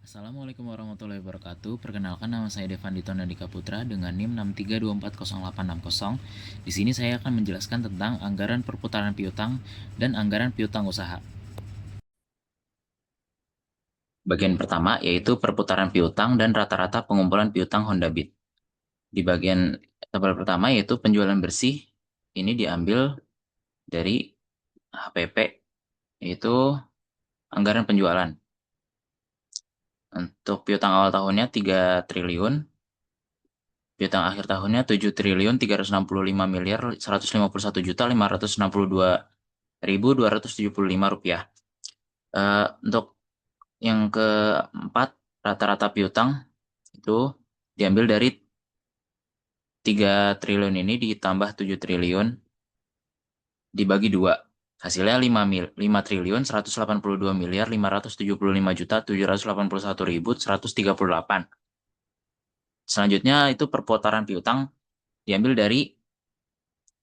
Assalamualaikum warahmatullahi wabarakatuh. Perkenalkan, nama saya Devan Diton Andika Putra dengan NIM 632400860. Di sini saya akan menjelaskan tentang anggaran perputaran piutang dan anggaran piutang usaha. Bagian pertama yaitu perputaran piutang dan rata-rata pengumpulan piutang Honda Beat. Di bagian tabel pertama yaitu penjualan bersih, ini diambil dari HPP, yaitu anggaran penjualan. Untuk piutang awal tahunnya 3 triliun, piutang akhir tahunnya 7.365.151.562.275 rupiah. Untuk yang keempat, rata-rata piutang itu diambil dari 3 triliun ini ditambah 7 triliun dibagi 2. Hasilnya 5.182.575.775.781.138. Selanjutnya itu perputaran piutang diambil dari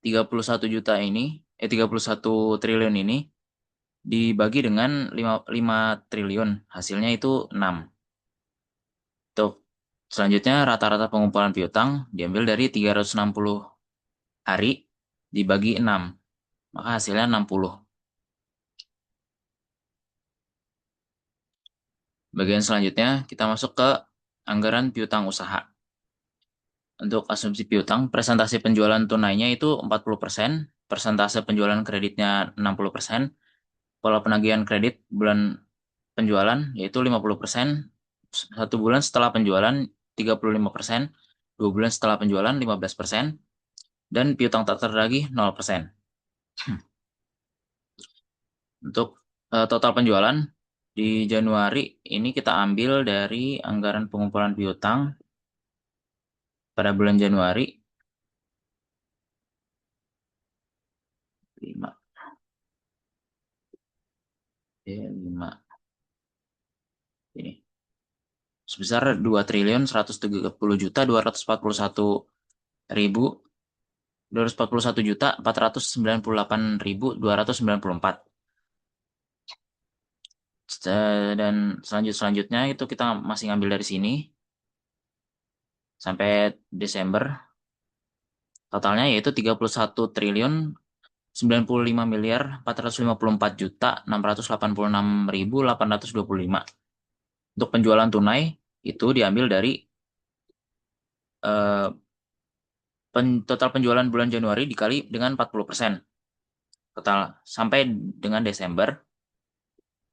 31 juta ini, 31 triliun ini dibagi dengan 5 triliun, hasilnya itu 6. Untuk selanjutnya rata-rata pengumpulan piutang diambil dari 360 hari dibagi 6, maka hasilnya 60. Bagian selanjutnya kita masuk ke anggaran piutang usaha. Untuk asumsi piutang, presentasi penjualan tunainya itu 40%, persentase penjualan kreditnya 60%, pola penagihan kredit bulan penjualan yaitu 50%, 1 bulan setelah penjualan 35%, 2 bulan setelah penjualan 15%, dan piutang tak tertagih 0%. Untuk total penjualan di Januari ini kita ambil dari anggaran pengumpulan piutang pada bulan Januari 5 5 ini sebesar 2.141.241.498.294. Dan selanjutnya itu kita masih ngambil dari sini sampai Desember. Totalnya yaitu 31.955.454.686.825. Untuk penjualan tunai itu diambil dari eh, total penjualan bulan Januari dikali dengan 40%. Total sampai dengan Desember,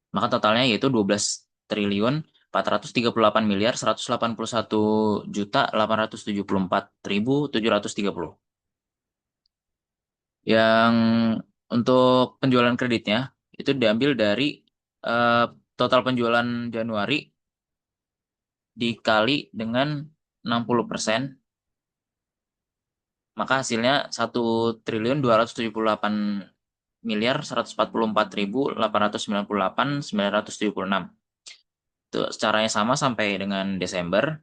maka totalnya yaitu 12.481.181.874.730. Yang untuk penjualan kreditnya itu diambil dari eh, total penjualan Januari dikali dengan 60%, maka hasilnya 1.278.144.896.976. Itu caranya sama sampai dengan Desember,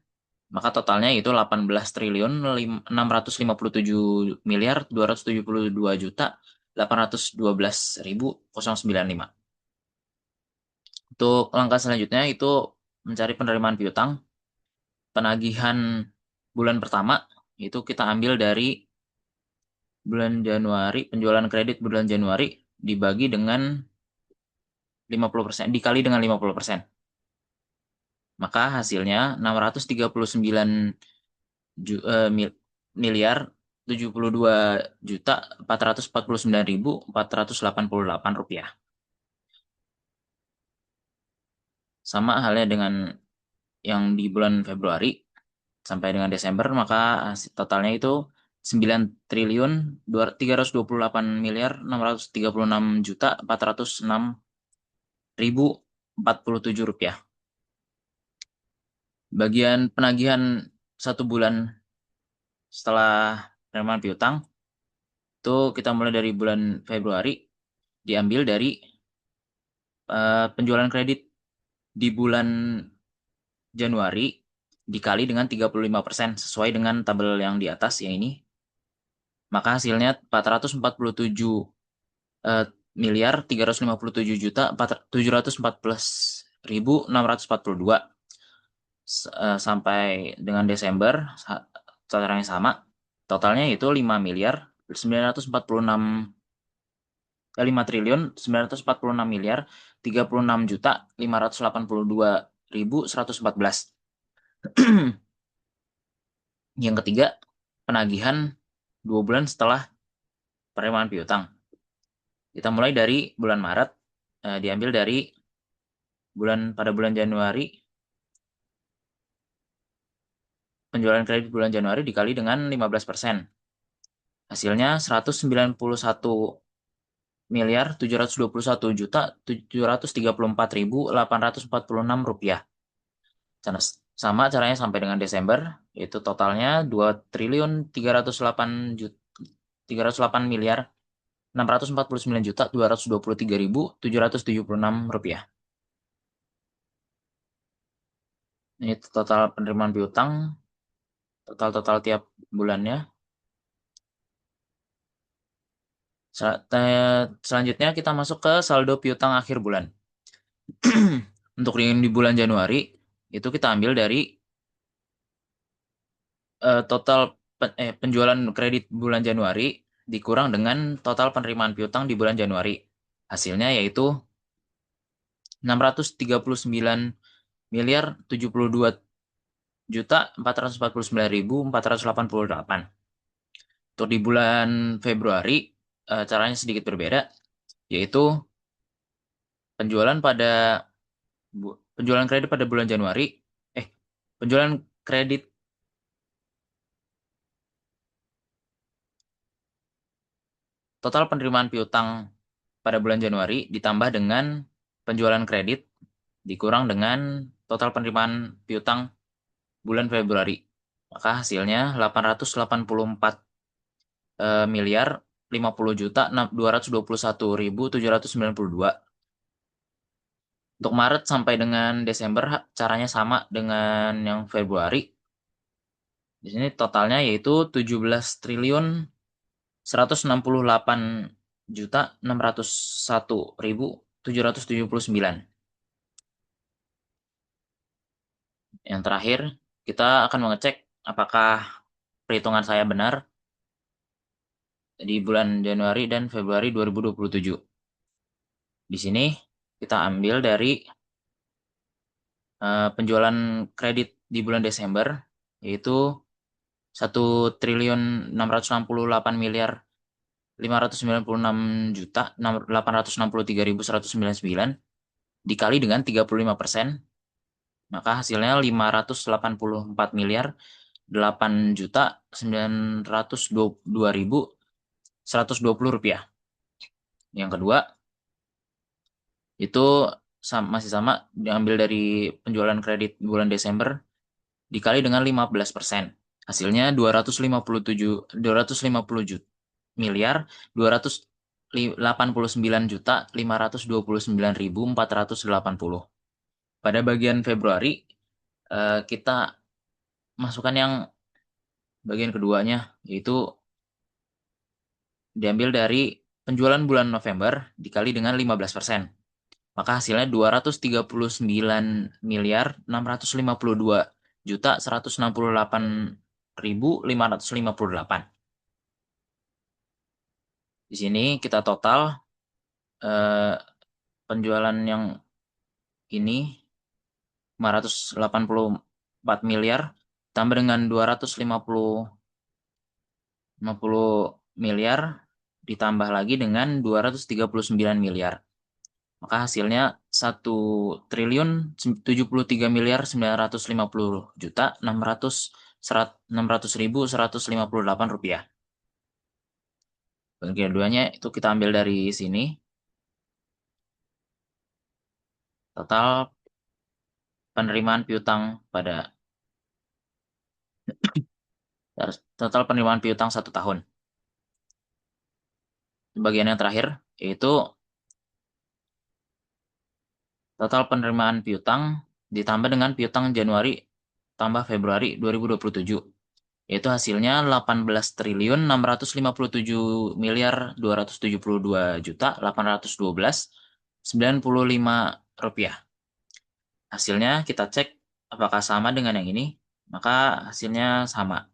maka totalnya itu 18.650.272.812.895. Untuk langkah selanjutnya itu mencari penerimaan piutang. Penagihan bulan pertama itu kita ambil dari bulan Januari, penjualan kredit bulan Januari dibagi dengan 50%, dikali dengan 50%. Maka hasilnya 639 miliar 72.449.488 rupiah. Sama halnya dengan yang di bulan Februari sampai dengan Desember, maka totalnya itu 9.328.336.406.047 rupiah. Bagian penagihan 1 bulan setelah penerimaan piutang itu kita mulai dari bulan Februari, diambil dari penjualan kredit di bulan Januari dikali dengan 35% sesuai dengan tabel yang di atas yang ini. Maka hasilnya 447 miliar 357.714.642. sampai dengan Desember caranya sama. Totalnya itu 5 miliar 946 5 triliun 946 miliar 36 juta 582.114. Yang ketiga, penagihan 2 bulan setelah penerimaan piutang. Kita mulai dari bulan Maret, diambil dari pada bulan Januari, penjualan kredit bulan Januari dikali dengan 15%. Hasilnya 191.721.836.846 rupiah. Sama caranya sampai dengan Desember, yaitu totalnya 2.308.649.223.776 rupiah. Ini total penerimaan piutang, total tiap bulannya. Selanjutnya kita masuk ke saldo piutang akhir bulan. Untuk yang di bulan Januari, itu kita ambil dari total penjualan kredit bulan Januari dikurang dengan total penerimaan piutang di bulan Januari. Hasilnya yaitu 639.072.449.488. Untuk di bulan Februari, caranya sedikit berbeda, yaitu penjualan kredit pada bulan Januari, penjualan kredit total penerimaan piutang pada bulan Januari ditambah dengan penjualan kredit dikurang dengan total penerimaan piutang bulan Februari. Maka hasilnya 884 miliar 50 juta 221.792. Untuk Maret sampai dengan Desember caranya sama dengan yang Februari. Di sini totalnya yaitu 17.168.601.779. Yang terakhir, kita akan mengecek apakah perhitungan saya benar di bulan Januari dan Februari 2027. Di sini kita ambil dari penjualan kredit di bulan Desember, yaitu 1.668.599.863.199 dikali dengan 35%, maka hasilnya 584 miliar 8.902.120 rupiah. Yang kedua, itu masih sama, diambil dari penjualan kredit bulan Desember dikali dengan 15%. Hasilnya 250 miliar 289.529.480. Pada bagian Februari, kita masukkan yang bagian keduanya, yaitu diambil dari penjualan bulan November dikali dengan 15%. Maka hasilnya 239.952.168.558. Di sini kita total penjualan yang ini 584 miliar tambah dengan 250 miliar ditambah lagi dengan 239 miliar. Maka hasilnya 1.073.950.600.600.158 rupiah. Bagian keduanya itu kita ambil dari sini. Total penerimaan piutang penerimaan piutang 1 tahun. Bagian yang terakhir yaitu total penerimaan piutang ditambah dengan piutang Januari tambah Februari 2027. Yaitu hasilnya 18.657.272.812.95 rupiah. Hasilnya kita cek Apakah sama dengan yang ini? Maka hasilnya sama.